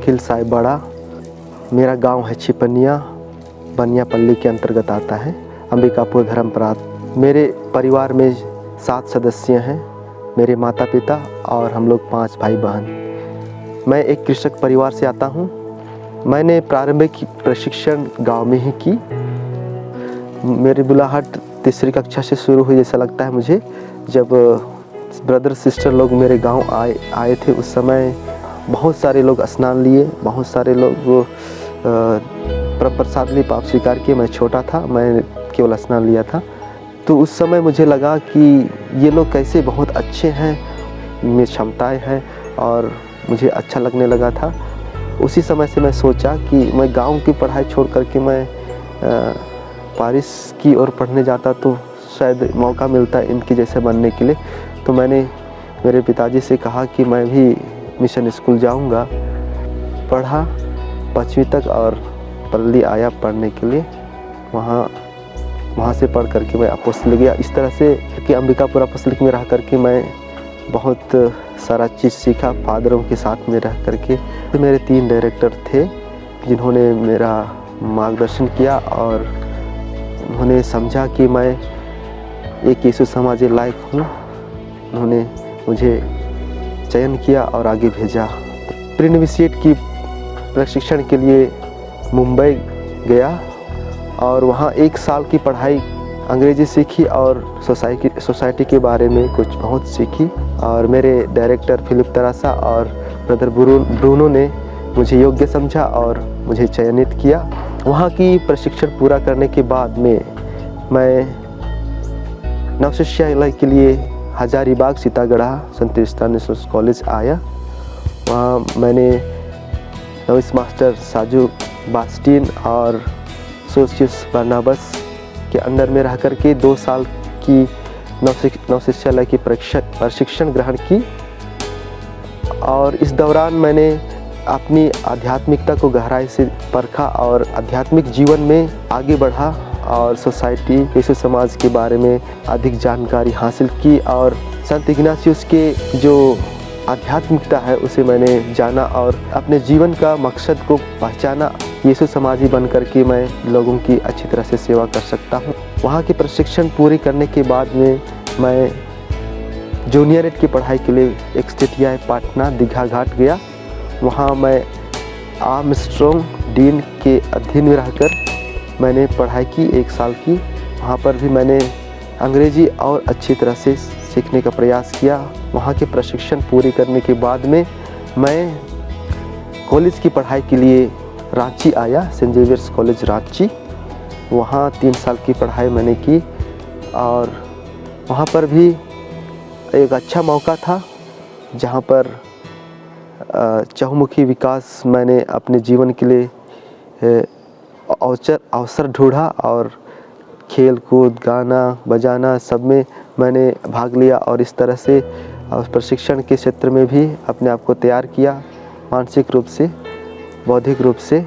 अखिल साहिब बड़ा। मेरा गांव है छिपनिया, बनियापल्ली के अंतर्गत आता है, अंबिकापुर धर्मपरात। मेरे परिवार में 7 सदस्य हैं, मेरे माता पिता और हम लोग 5 भाई बहन। मैं एक कृषक परिवार से आता हूँ। मैंने प्रारंभिक प्रशिक्षण गांव में ही की। मेरी बुलाहट तीसरी कक्षा से शुरू हुई जैसा लगता है मुझे। जब ब्रदर सिस्टर लोग मेरे गांव आए थे, उस समय बहुत सारे लोग स्नान लिए, बहुत सारे लोग प्रसाद लिए, पाप स्वीकार किए। मैं छोटा था, मैं केवल स्नान लिया था। तो उस समय मुझे लगा कि ये लोग कैसे बहुत अच्छे हैं, इनमें क्षमताएँ हैं, और मुझे अच्छा लगने लगा था। उसी समय से मैं सोचा कि मैं गांव की पढ़ाई छोड़ करके मैं पारिश की ओर पढ़ने जाता तो शायद मौका मिलता इनकी जैसे बनने के लिए। तो मैंने मेरे पिताजी से कहा कि मैं भी मिशन स्कूल जाऊंगा। पढ़ा 5वीं तक और पल्ली आया पढ़ने के लिए। वहाँ से पढ़ करके मैं अपोस्तलिक गया। इस तरह से कि अंबिकापुर अपोस्तलिक में रह करके मैं बहुत सारा चीज़ सीखा फादरों के साथ में रह करके। तो मेरे 3 डायरेक्टर थे जिन्होंने मेरा मार्गदर्शन किया और उन्होंने समझा कि मैं एक यीशु समाज लायक हूँ। उन्होंने मुझे चयन किया और आगे भेजा। प्री नोविशिएट की प्रशिक्षण के लिए मुंबई गया और वहाँ 1 साल की पढ़ाई अंग्रेजी सीखी और सोसाइटी के बारे में कुछ बहुत सीखी। और मेरे डायरेक्टर फिलिप तरासा और ब्रदर ब्रूनो ने मुझे योग्य समझा और मुझे चयनित किया। वहाँ की प्रशिक्षण पूरा करने के बाद में मैं नवशिष्यालय के लिए हजारीबाग सीतागढ़ा संत स्टानिस्लास कॉलेज आया। वहाँ मैंने नविस मास्टर साजू बास्टीन और सोसियस बर्नाबस के अंडर में रह करके 2 साल की नवशिष्यालय की प्रशिक्षण ग्रहण की। और इस दौरान मैंने अपनी आध्यात्मिकता को गहराई से परखा और आध्यात्मिक जीवन में आगे बढ़ा और सोसाइटी यीशु समाज के बारे में अधिक जानकारी हासिल की। और संत इग्नासियस के जो आध्यात्मिकता है उसे मैंने जाना और अपने जीवन का मकसद को पहचाना। यीशु समाजी बन करके मैं लोगों की अच्छी तरह से सेवा कर सकता हूँ। वहाँ की प्रशिक्षण पूरी करने के बाद में मैं जूनियरेट की पढ़ाई के लिए एक्सटीटीआई पाटना दीघा घाट गया। वहाँ मैं आर्मस्ट्रॉन्ग डीन के अधीन में रहकर मैंने पढ़ाई की 1 साल की। वहाँ पर भी मैंने अंग्रेजी और अच्छी तरह से सीखने का प्रयास किया। वहाँ के प्रशिक्षण पूरी करने के बाद में मैं कॉलेज की पढ़ाई के लिए रांची आया, सेंट जेवियर्स कॉलेज रांची। वहाँ 3 साल की पढ़ाई मैंने की और वहाँ पर भी एक अच्छा मौका था जहाँ पर चहुमुखी विकास मैंने अपने जीवन के लिए अवसर ढूंढा और खेल कूद गाना बजाना सब में मैंने भाग लिया और इस तरह से प्रशिक्षण के क्षेत्र में भी अपने आप को तैयार किया। मानसिक रूप से, बौद्धिक रूप से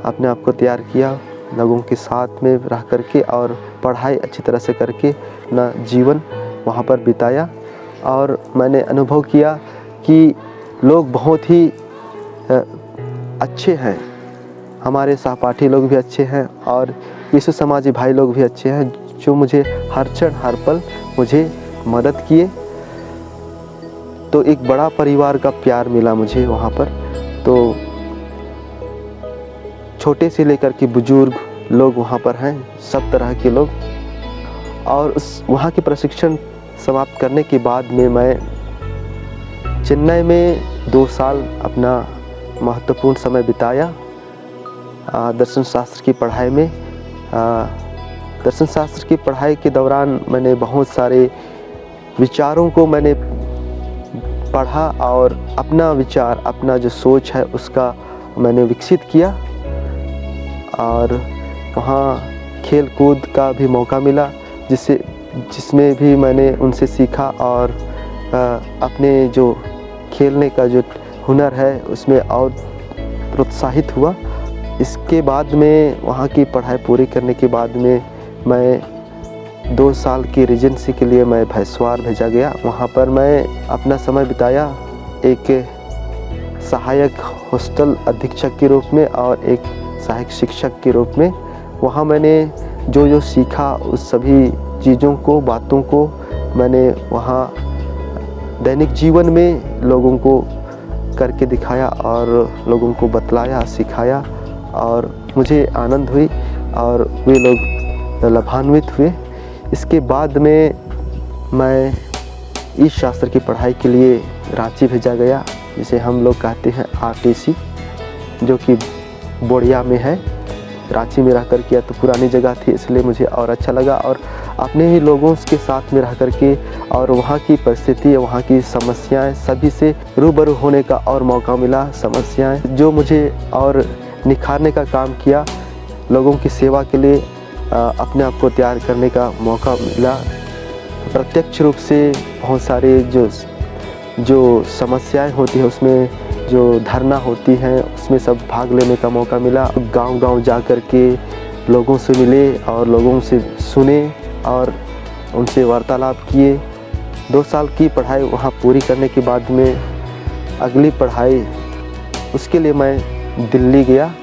अपने आप को तैयार किया, लोगों के साथ में रह करके और पढ़ाई अच्छी तरह से करके अपना जीवन वहाँ पर बिताया। और मैंने अनुभव किया कि लोग बहुत ही अच्छे हैं, हमारे सहपाठी लोग भी अच्छे हैं और यीशु समाजी भाई लोग भी अच्छे हैं जो मुझे हर क्षण हर पल मुझे मदद किए। तो एक बड़ा परिवार का प्यार मिला मुझे वहाँ पर। तो छोटे से लेकर के बुजुर्ग लोग वहाँ पर हैं, सब तरह के लोग। और उस वहाँ के प्रशिक्षण समाप्त करने के बाद में मैं चेन्नई में 2 साल अपना महत्वपूर्ण समय बिताया दर्शन शास्त्र की पढ़ाई में। दर्शन शास्त्र की पढ़ाई के दौरान मैंने बहुत सारे विचारों को मैंने पढ़ा और अपना विचार, अपना जो सोच है उसका मैंने विकसित किया। और वहाँ खेल कूद का भी मौका मिला जिसमें भी मैंने उनसे सीखा और अपने जो खेलने का जो हुनर है उसमें और प्रोत्साहित हुआ। इसके बाद में वहाँ की पढ़ाई पूरी करने के बाद में मैं 2 साल की रेजिडेंसी के लिए मैं भैंसवार भेजा गया। वहाँ पर मैं अपना समय बिताया। एक सहायक हॉस्टल अधीक्षक के रूप में और एक सहायक शिक्षक के रूप में। वहाँ मैंने जो जो सीखा उस सभी चीज़ों को, बातों को मैंने वहाँ दैनिक जीवन में लोगों को करके दिखाया और लोगों को बतलाया, सिखाया और मुझे आनंद हुई और वे लोग लाभान्वित हुए। इसके बाद में मैं इस शास्त्र की पढ़ाई के लिए रांची भेजा गया, जिसे हम लोग कहते हैं RTC, जो कि बोड़िया में है। रांची में रह कर किया तो पुरानी जगह थी, इसलिए मुझे और अच्छा लगा और अपने ही लोगों के साथ में रह कर के और वहाँ की परिस्थिति, वहाँ की समस्याएं सभी से रूबरू होने का और मौका मिला। समस्याएं जो मुझे और निखारने का काम किया, लोगों की सेवा के लिए अपने आप को तैयार करने का मौका मिला। प्रत्यक्ष रूप से बहुत सारे जो समस्याएं होती हैं, उसमें जो धरना होती हैं, उसमें सब भाग लेने का मौका मिला। गांव-गांव जा कर के लोगों से मिले और लोगों से सुने और उनसे वार्तालाप किए। 2 साल की पढ़ाई वहाँ पूरी करने के बाद में अगली पढ़ाई उसके लिए मैं दिल्ली गया,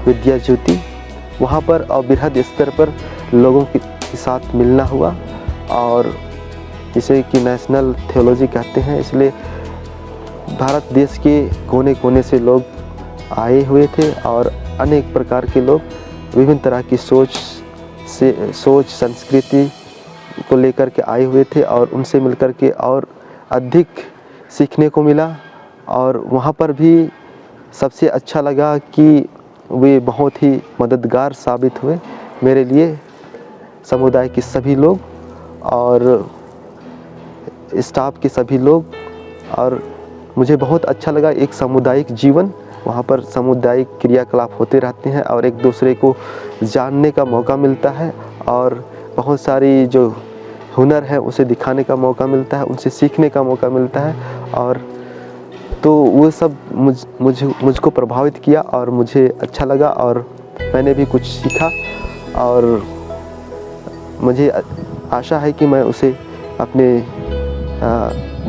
विद्या ज्योति। वहाँ पर बृहद स्तर पर लोगों के साथ मिलना हुआ और इसे कि नेशनल थियोलॉजी कहते हैं, इसलिए भारत देश के कोने कोने से लोग आए हुए थे और अनेक प्रकार के लोग विभिन्न तरह की सोच संस्कृति को लेकर के आए हुए थे और उनसे मिलकर के और अधिक सीखने को मिला। और वहाँ पर भी सबसे अच्छा लगा कि वे बहुत ही मददगार साबित हुए मेरे लिए, समुदाय के सभी लोग और स्टाफ के सभी लोग। और मुझे बहुत अच्छा लगा एक सामुदायिक जीवन, वहाँ पर सामुदायिक क्रियाकलाप होते रहते हैं और एक दूसरे को जानने का मौका मिलता है और बहुत सारी जो हुनर है उसे दिखाने का मौका मिलता है, उनसे सीखने का मौका मिलता है। और तो वो सब मुझको प्रभावित किया और मुझे अच्छा लगा और मैंने भी कुछ सीखा और मुझे आशा है कि मैं उसे अपने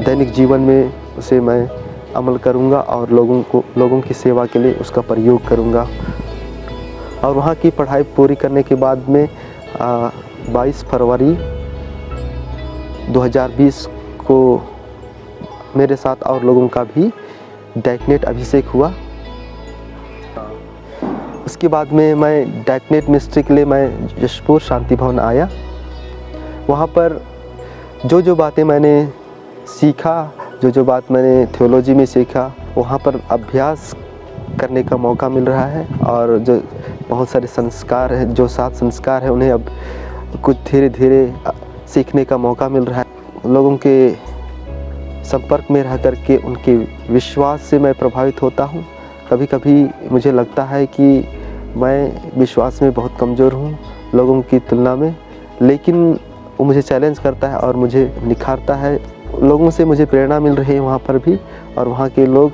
दैनिक जीवन में उसे मैं अमल करूंगा और लोगों की सेवा के लिए उसका प्रयोग करूंगा। और वहाँ की पढ़ाई पूरी करने के बाद में 22 फरवरी 2020 को मेरे साथ और लोगों का भी डायकनेट अभिषेक हुआ। उसके बाद में मैं डायकनेट मिनिस्ट्री के लिए मैं जशपुर शांति भवन आया। वहाँ पर जो बातें मैंने सीखा, जो बात मैंने थियोलॉजी में सीखा, वहाँ पर अभ्यास करने का मौका मिल रहा है। और जो बहुत सारे संस्कार हैं, जो 7 संस्कार हैं, उन्हें अब कुछ धीरे धीरे सीखने का मौका मिल रहा है। लोगों के संपर्क में रह कर के उनके विश्वास से मैं प्रभावित होता हूँ। कभी कभी मुझे लगता है कि मैं विश्वास में बहुत कमज़ोर हूँ लोगों की तुलना में, लेकिन वो मुझे चैलेंज करता है और मुझे निखारता है। लोगों से मुझे प्रेरणा मिल रही है वहाँ पर भी, और वहाँ के लोग,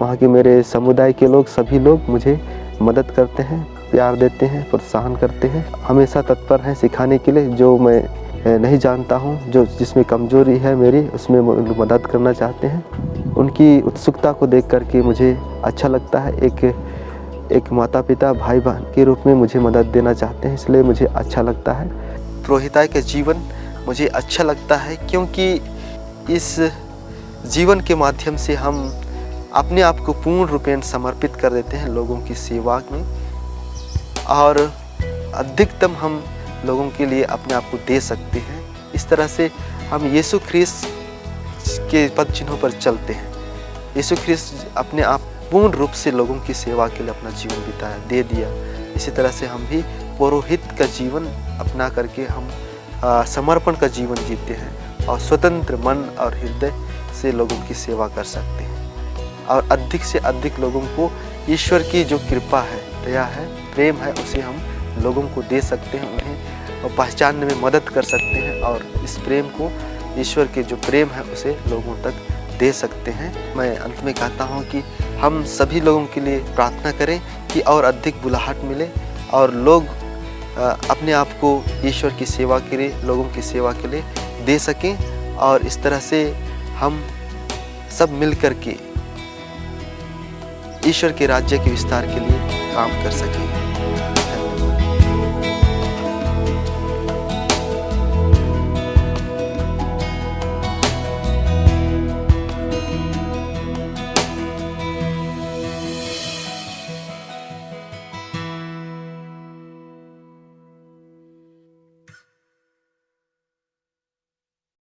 वहाँ के मेरे समुदाय के लोग, सभी लोग मुझे मदद करते हैं, प्यार देते हैं, प्रोत्साहन करते हैं, हमेशा तत्पर हैं सिखाने के लिए। जो मैं नहीं जानता हूँ, जो जिसमें कमज़ोरी है मेरी, उसमें मदद करना चाहते हैं। उनकी उत्सुकता को देख कर के मुझे अच्छा लगता है। एक माता पिता भाई बहन के रूप में मुझे मदद देना चाहते हैं, इसलिए मुझे अच्छा लगता है। पुरोहिताई का जीवन मुझे अच्छा लगता है क्योंकि इस जीवन के माध्यम से हम अपने आप को पूर्ण रूपेण समर्पित कर देते हैं लोगों की सेवा में, और अधिकतम हम लोगों के लिए अपने आप को दे सकते हैं। इस तरह से हम यीशु ख्रीस्त के पद चिन्हों पर चलते हैं। यीशु ख्रीस्त अपने आप पूर्ण रूप से लोगों की सेवा के लिए अपना जीवन बिताया, दे दिया। इसी तरह से हम भी पुरोहित का जीवन अपना करके हम समर्पण का जीवन जीते हैं और स्वतंत्र मन और हृदय से लोगों की सेवा कर सकते हैं, और अधिक से अधिक लोगों को ईश्वर की जो कृपा है, दया है, प्रेम है, उसे हम लोगों को दे सकते हैं, उन्हें पहचानने में मदद कर सकते हैं, और इस प्रेम को, ईश्वर के जो प्रेम है, उसे लोगों तक दे सकते हैं। मैं अंत में कहता हूँ कि हम सभी लोगों के लिए प्रार्थना करें कि और अधिक बुलाहट मिले और लोग अपने आप को ईश्वर की सेवा के लिए, लोगों की सेवा के लिए दे सकें, और इस तरह से हम सब मिल कर के ईश्वर के राज्य के विस्तार के लिए काम कर सके।